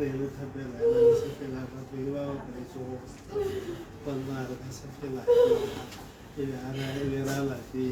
re le thapela le se fela ba ba ba le so bona re ka se fela e ara e vera la ti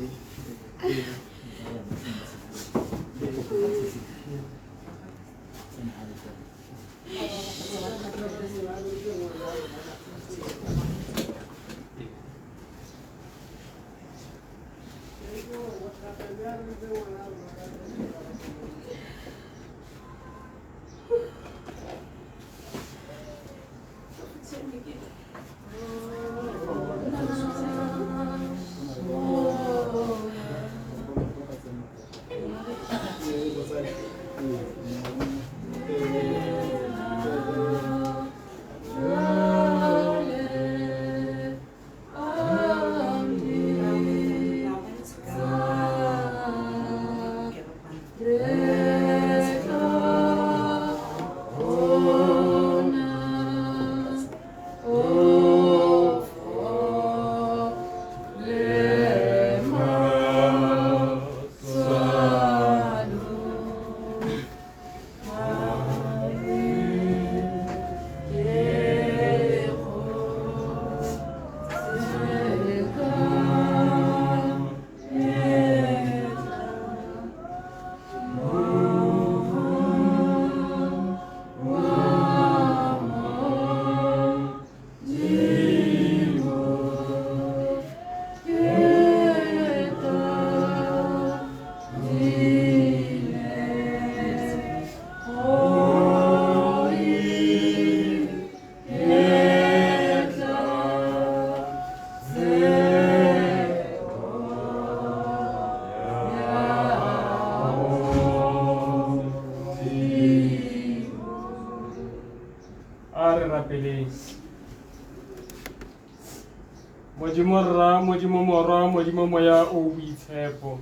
Modimo mora modimo moya o boitshepo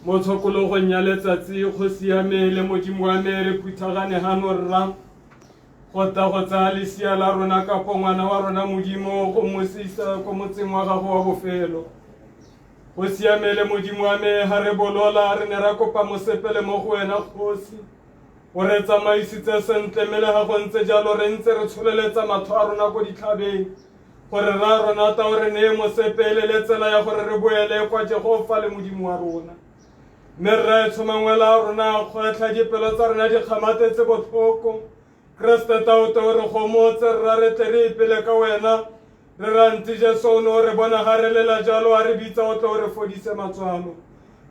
mo tshokologong ya letsatsi go siamele modimo wa me re phuthagane hano rra go ta go tsaya lesia la rona kapo ngwana wa rona modimo go mosisa ko motseng wa gago wa bofelo go siamele modimo wa me ha re bolola re ne ra kopa mosepele mo go wena kgosi o re tsamaisitse sentle mele ga go ntse jalo re ntse re tsholeletsa matho a rona ko ditlhabeng gore ra rona ta gore ne mosepele le tsela ya gore re boele kwa Jehova le modimo wa rona mme re tshomangwela rona kgwetlha dipelo tsa rona di kgamatetse botlhoko Kriste tauto re gomotse ra re tle re ipele ka wena re ranti Jesu no re bona ga re lela jalo a re bitsa o tle re fodise matswalo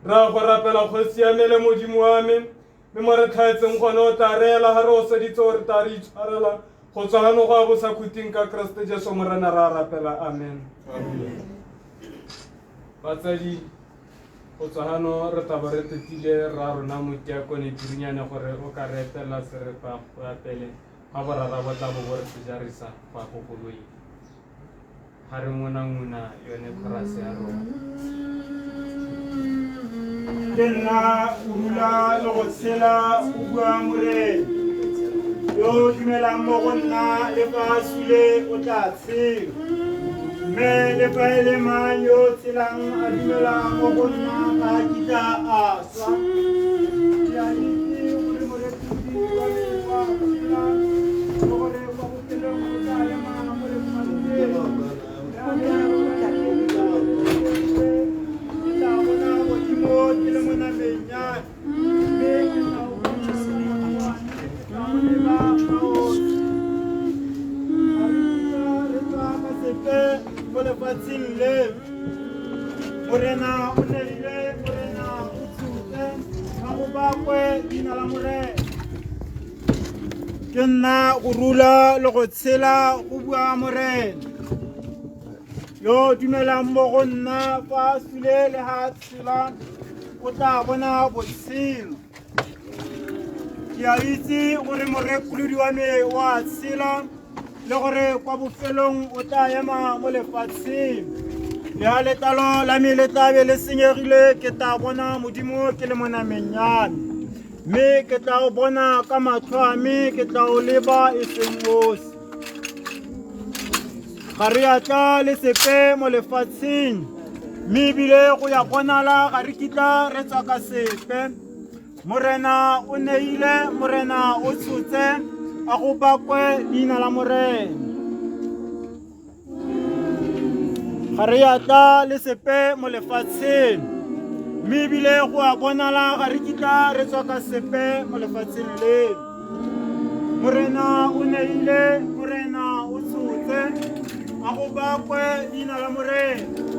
ra go rapela go siamele modimo wa me mme mo re tlhaetseng gone o tla reela ga re o seditse gore ta re itshwarela go tswa gano go a bo sa khuting ka Kriste Jesu morena ra rapela amen batsadi go tswa gano re taba re tetile ra rona motiakone pirinyane gore o ka re etela serepa go ya pele ga borara bo tla bo bo re sejarisa go ya ko koloi ga re ngona yone korase ya rona ke nna o dula le go tshela o bua morena yo dumelang mo go nna le fa sule o tla tshela mme le fa e le mang yo tshelang a dumelang mo go nna ga kitla a swa ke a itse gore morekisi wa me wa tshela le gore kwa bofelong o tla ema mo lefatsheng tla bona modimo ke le mo nameng ya mme ke tla o mo lefatsheng le morena o neile morena o tshotse ga go bakwe leina la morena ke nna go rula le go tshela go bua morena yo dumelang mo go nna fa sule le ga tshela o tla bona botshelo ke a itse gore morekolodi wa me wa tshela le gore kwa bofelong o tla ema mo lefatsheng le ha letlalo la me le tlabe le senyegile ke tla bona modimo ke le mo nameng ya me mme ke tla o bona ka matlho a me ke tla o leba e seng bosi ga re a tla le sepe mo lefatsheng mme ebile go ya bonala ga re kitla re tswa ka sepe morena o neile morena o tshotse a go bakwe leina la Morena. Ga re atla le sepe mo lefatsheng, mme ebile go a bonala ga re kitla re tswa ka sepe mo lefatsheng leno. Morena o neile, Morena o tshotse, a go bakwe leina la Morena.